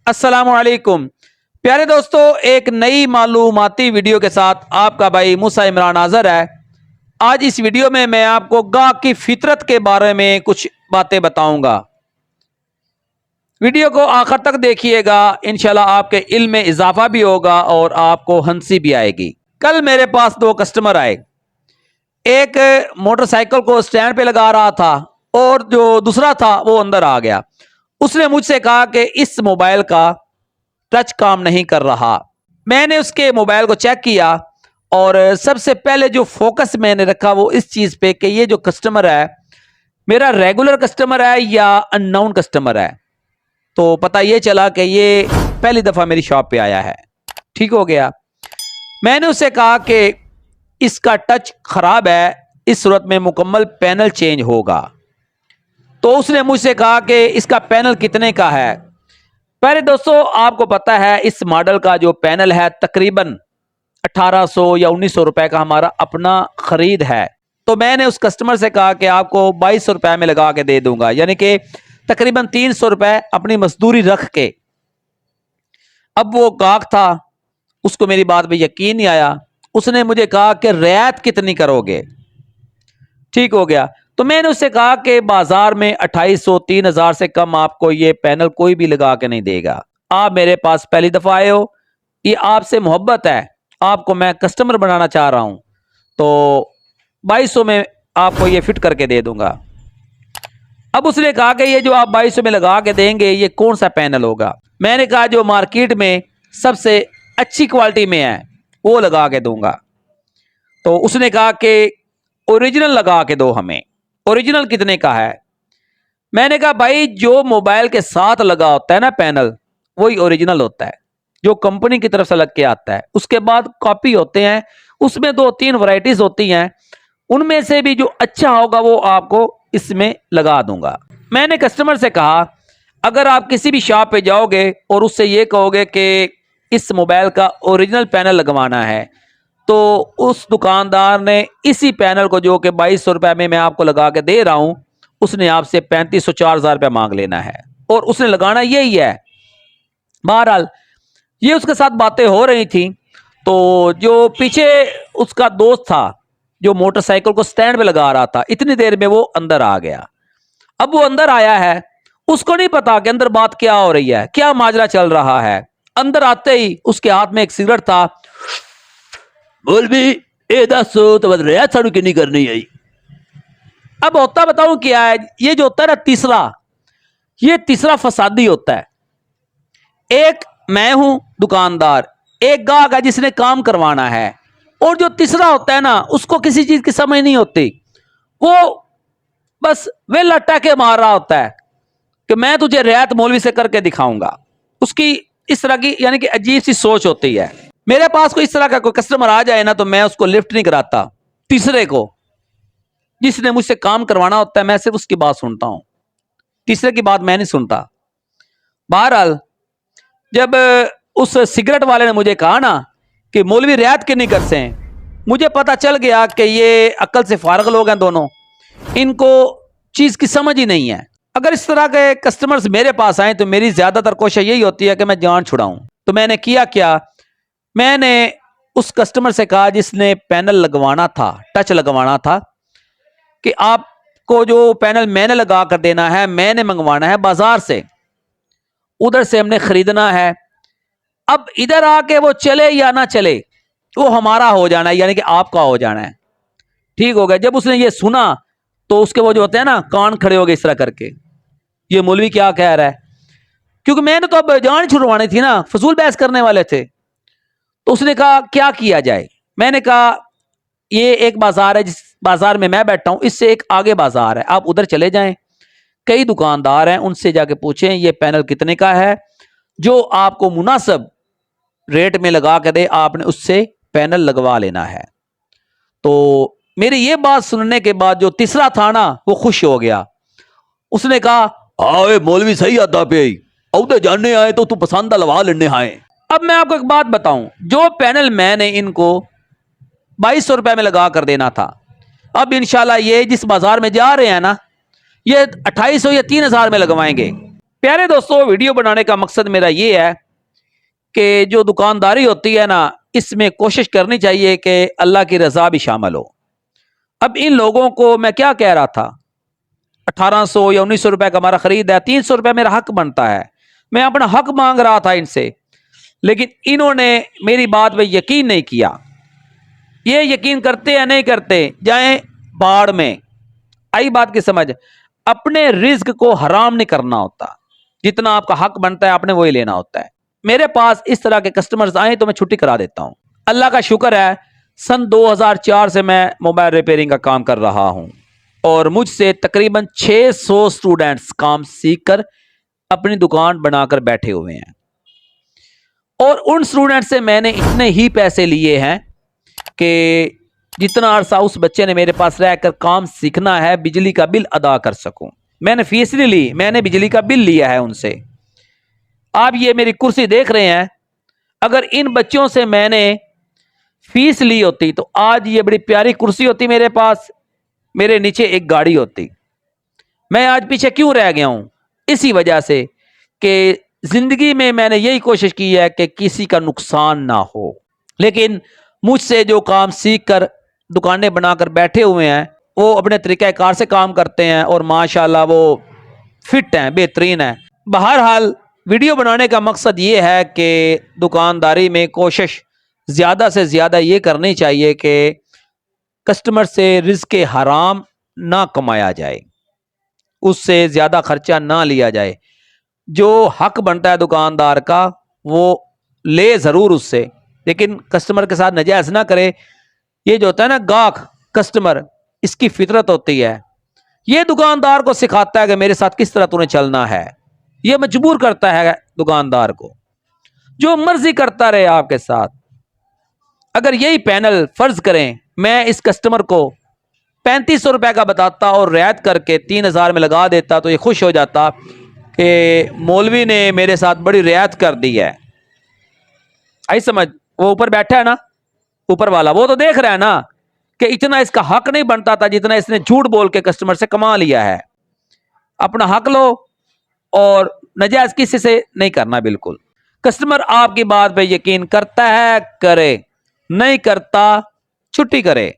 अस्सलाम वालेकुम प्यारे दोस्तों, एक नई मालूमाती वीडियो के साथ आपका भाई मूसा इमरान हाज़िर है। आज इस वीडियो में मैं आपको गाहक की फितरत के बारे में कुछ बातें बताऊंगा। वीडियो को आखिर तक देखिएगा, इंशाल्लाह आपके इल्म में इजाफा भी होगा और आपको हंसी भी आएगी। कल मेरे पास दो कस्टमर आए। एक मोटरसाइकिल को स्टैंड पे लगा रहा था और जो दूसरा था वो अंदर आ गया। उसने मुझसे कहा कि इस मोबाइल का टच काम नहीं कर रहा। मैंने उसके मोबाइल को चेक किया और सबसे पहले जो फोकस मैंने रखा वो इस चीज पे कि ये जो कस्टमर है मेरा रेगुलर कस्टमर है या अननोन कस्टमर है। तो पता ये चला कि ये पहली दफा मेरी शॉप पे आया है। ठीक हो गया। मैंने उससे कहा कि इसका टच खराब है, इस सूरत में मुकम्मल पैनल चेंज होगा। तो उसने मुझसे कहा कि इसका पैनल कितने का है। पहले दोस्तों आपको पता है इस मॉडल का जो पैनल है तकरीबन 1800 या 1900 रुपए का हमारा अपना खरीद है। तो मैंने उस कस्टमर से कहा कि आपको 2200 रुपए में लगा के दे दूंगा, यानी कि तकरीबन 300 रुपए अपनी मजदूरी रख के। अब वो गाहक था, उसको मेरी बात पे यकीन नहीं आया। उसने मुझे कहा कि रियायत कितनी करोगे। ठीक हो गया। तो मैंने उससे कहा कि बाजार में 2800-3000 से कम आपको ये पैनल कोई भी लगा के नहीं देगा। आप मेरे पास पहली दफा आए हो, ये आपसे मोहब्बत है, आपको मैं कस्टमर बनाना चाह रहा हूं, तो 2200 में आपको ये फिट करके दे दूंगा। अब उसने कहा कि ये जो आप 2200 में लगा के देंगे ये कौन सा पैनल होगा। मैंने कहा जो मार्केट में सबसे अच्छी क्वालिटी में है वो लगा के दूंगा। तो उसने कहा कि ओरिजिनल लगा के दो हमें। ओरिजिनल कितने का है। मैंने कहा भाई जो मोबाइल के साथ लगा होता है ना पैनल, वही ओरिजिनल होता है, जो कंपनी की तरफ से लग के आता है। उसके बाद कॉपी होते हैं, उसमें 2-3 वैरायटीज होती हैं, उनमें से भी जो अच्छा होगा वो आपको इसमें लगा दूंगा। मैंने कस्टमर से कहा अगर आप किसी भी शॉप पे जाओगे और उससे ये कहोगे कि इस मोबाइल का ओरिजिनल पैनल लगवाना है, तो उस दुकानदार ने इसी पैनल को जो कि 2200 रुपए में मैं आपको लगा के दे रहा हूं, उसने आपसे 3500-4000 रुपया मांग लेना है और उसने लगाना यही है। बहरहाल ये उसके साथ बातें हो रही थी, तो जो पीछे उसका दोस्त था जो मोटरसाइकिल को स्टैंड पे लगा रहा था, इतनी देर में वो अंदर आ गया। अब वो अंदर आया है, उसको नहीं पता कि अंदर बात क्या हो रही है, क्या माजरा चल रहा है। अंदर आते ही उसके हाथ में एक सिगरेट था। बोल भी ए दसो तो बद रियायत साड़ू की नहीं करनी है। अब होता बताऊं क्या है, ये जो होता है ना ये तीसरा फसादी होता है। एक मैं हूं दुकानदार, एक गाहक है जिसने काम करवाना है, और जो तीसरा होता है ना उसको किसी चीज की समझ नहीं होती, वो बस वेला टाके मार रहा होता है कि मैं तुझे रियायत मौलवी से करके दिखाऊंगा। उसकी इस तरह की यानी कि अजीब सी सोच होती है। मेरे पास कोई इस तरह का कोई कस्टमर आ जाए ना तो मैं उसको लिफ्ट नहीं कराता। तीसरे को जिसने मुझसे काम करवाना होता है मैं सिर्फ उसकी बात सुनता हूं, तीसरे की बात मैं नहीं सुनता। बहरहाल जब उस सिगरेट वाले ने मुझे कहा ना कि मौलवी रियायत क्यों नहीं करते हैं, मुझे पता चल गया कि ये अक्ल से फारग लोग हैं दोनों, इनको चीज की समझ ही नहीं है। अगर इस तरह के कस्टमर्स मेरे पास आए तो मेरी ज्यादातर कोशिश यही होती है कि मैं जान छुड़ाऊं। तो मैंने किया क्या, मैंने उस कस्टमर से कहा जिसने पैनल लगवाना था, टच लगवाना था, कि आपको जो पैनल मैंने लगा कर देना है, मैंने मंगवाना है बाजार से, उधर से हमने खरीदना है। अब इधर आके वो चले या ना चले वो हमारा हो जाना है, यानी कि आपका हो जाना है। ठीक हो गया। जब उसने ये सुना तो उसके वो जो होते हैं ना कान खड़े हो गए इस तरह करके, ये मौलवी क्या कह रहा है, क्योंकि मैंने तो अब जान छुड़वानी थी ना, फजूल बहस करने वाले थे। तो उसने कहा क्या किया जाए। मैंने कहा ये एक बाजार है, जिस बाजार में मैं बैठा हूं इससे एक आगे बाजार है, आप उधर चले जाएं, कई दुकानदार हैं, उनसे जाके पूछें ये पैनल कितने का है, जो आपको मुनासिब रेट में लगा के दे, आपने उससे पैनल लगवा लेना है। तो मेरी ये बात सुनने के बाद जो तीसरा था ना वो खुश हो गया। उसने कहा हाँ मौलवी सही आता पे औदे जानने आए तो तू पसंद लवा लेने आए। अब मैं आपको एक बात बताऊं, जो पैनल मैंने इनको 2200 रुपए में लगा कर देना था, अब इंशाल्लाह ये जिस बाजार में जा रहे हैं ना ये 2800 या 3000 में लगवाएंगे। پیارے دوستوں، ویڈیو بنانے کا مقصد میرا یہ ہے کہ جو دکانداری ہوتی ہے نا، اس میں کوشش کرنی چاہیے کہ اللہ کی رضا بھی شامل ہو۔ اب ان لوگوں کو میں کیا کہہ رہا تھا، 1800 یا 1900 روپے کا ہمارا خرید ہے، 300 روپے میرا حق بنتا ہے، میں اپنا حق مانگ رہا تھا ان سے، لیکن انہوں نے میری بات پہ یقین نہیں کیا۔ یہ یقین کرتے یا نہیں کرتے، جائیں باڑ میں۔ آئی بات کی سمجھ؟ اپنے رزق کو حرام نہیں کرنا ہوتا، جتنا آپ کا حق بنتا ہے آپ نے وہی لینا ہوتا ہے۔ میرے پاس اس طرح کے کسٹمرز آئیں تو میں چھٹی کرا دیتا ہوں۔ اللہ کا شکر ہے، سن 2004 سے میں موبائل ریپیئرنگ کا کام کر رہا ہوں، اور مجھ سے تقریباً 600 سٹوڈنٹس کام سیکھ کر اپنی دکان بنا کر بیٹھے ہوئے ہیں، اور ان سٹوڈنٹ سے میں نے اتنے ہی پیسے لیے ہیں کہ جتنا عرصہ اس بچے نے میرے پاس رہ کر کام سیکھنا ہے، بجلی کا بل ادا کر سکوں۔ میں نے فیس نہیں لی، میں نے بجلی کا بل لیا ہے ان سے۔ آپ یہ میری کرسی دیکھ رہے ہیں، اگر ان بچوں سے میں نے فیس لی ہوتی تو آج یہ بڑی پیاری کرسی ہوتی میرے پاس، میرے نیچے ایک گاڑی ہوتی۔ میں آج پیچھے کیوں رہ گیا ہوں؟ اسی وجہ سے کہ زندگی میں نے یہی کوشش کی ہے کہ کسی کا نقصان نہ ہو۔ لیکن مجھ سے جو کام سیکھ کر دکانیں بنا کر بیٹھے ہوئے ہیں، وہ اپنے طریقہ کار سے کام کرتے ہیں، اور ماشاءاللہ وہ فٹ ہیں، بہترین ہیں۔ بہرحال ویڈیو بنانے کا مقصد یہ ہے کہ دکانداری میں کوشش زیادہ سے زیادہ یہ کرنی چاہیے کہ کسٹمر سے رزق حرام نہ کمایا جائے، اس سے زیادہ خرچہ نہ لیا جائے۔ جو حق بنتا ہے دکاندار کا وہ لے ضرور اس سے، لیکن کسٹمر کے ساتھ ناجائز نہ کرے۔ یہ جو ہوتا ہے نا گاہک کسٹمر، اس کی فطرت ہوتی ہے، یہ دکاندار کو سکھاتا ہے کہ میرے ساتھ کس طرح تو نے چلنا ہے، یہ مجبور کرتا ہے دکاندار کو جو مرضی کرتا رہے آپ کے ساتھ۔ اگر یہی پینل فرض کریں میں اس کسٹمر کو 3500 روپے کا بتاتا اور رعایت کر کے 3000 میں لگا دیتا تو یہ خوش ہو جاتا کہ مولوی نے میرے ساتھ بڑی رعایت کر دی ہے۔ آئی سمجھ؟ وہ اوپر بیٹھا ہے نا، اوپر والا، وہ تو دیکھ رہا ہے نا کہ اتنا اس کا حق نہیں بنتا تھا جتنا اس نے جھوٹ بول کے کسٹمر سے کما لیا ہے۔ اپنا حق لو اور ناجائز کسی سے نہیں کرنا بالکل۔ کسٹمر آپ کی بات پہ یقین کرتا ہے کرے، نہیں کرتا چھٹی کرے۔